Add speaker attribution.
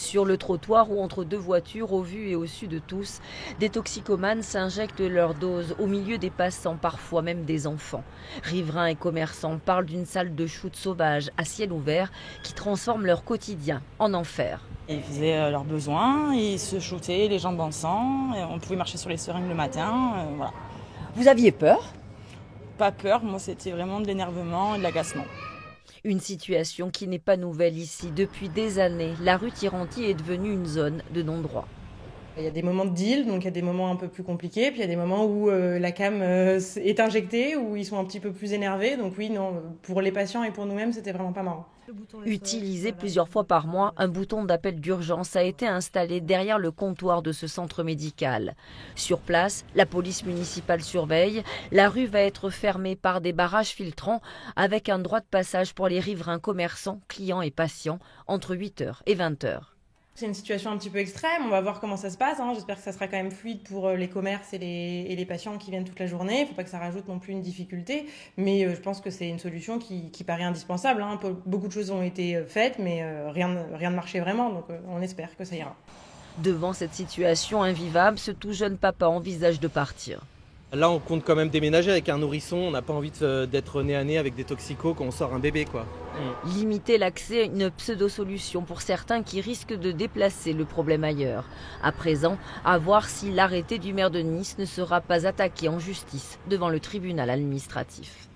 Speaker 1: Sur le trottoir ou entre deux voitures, au vu et au su de tous, des toxicomanes s'injectent leur dose au milieu des passants, parfois même des enfants. Riverains et commerçants parlent d'une salle de shoot sauvage à ciel ouvert qui transforme leur quotidien en enfer.
Speaker 2: Ils faisaient leurs besoins, ils se shootaient les jambes en sang, et on pouvait marcher sur les seringues le matin, voilà.
Speaker 1: Vous aviez peur ?
Speaker 2: Pas peur, moi c'était vraiment de l'énervement et de l'agacement.
Speaker 1: Une situation qui n'est pas nouvelle ici. Depuis des années, la rue Tiranti est devenue une zone de non-droit.
Speaker 3: Il y a des moments de deal, donc il y a des moments un peu plus compliqués, puis il y a des moments où la cam est injectée, où ils sont un petit peu plus énervés. Donc oui, non, pour les patients et pour nous-mêmes, c'était vraiment pas marrant.
Speaker 1: Utilisé plusieurs fois par mois, un bouton d'appel d'urgence a été installé derrière le comptoir de ce centre médical. Sur place, la police municipale surveille. La rue va être fermée par des barrages filtrants avec un droit de passage pour les riverains, commerçants, clients et patients entre 8h et 20h.
Speaker 3: C'est une situation un petit peu extrême, on va voir comment ça se passe. J'espère que ça sera quand même fluide pour les commerces et les patients qui viennent toute la journée. Il ne faut pas que ça rajoute non plus une difficulté, mais je pense que c'est une solution qui paraît indispensable. Beaucoup de choses ont été faites, mais rien ne marchait vraiment, donc on espère que ça ira.
Speaker 1: Devant cette situation invivable, ce tout jeune papa envisage de partir.
Speaker 4: Là, on compte quand même déménager avec un nourrisson. On n'a pas envie d'être nez à nez avec des toxicos quand on sort un bébé, quoi.
Speaker 1: Limiter l'accès à une pseudo-solution pour certains qui risquent de déplacer le problème ailleurs. À présent, à voir si l'arrêté du maire de Nice ne sera pas attaqué en justice devant le tribunal administratif.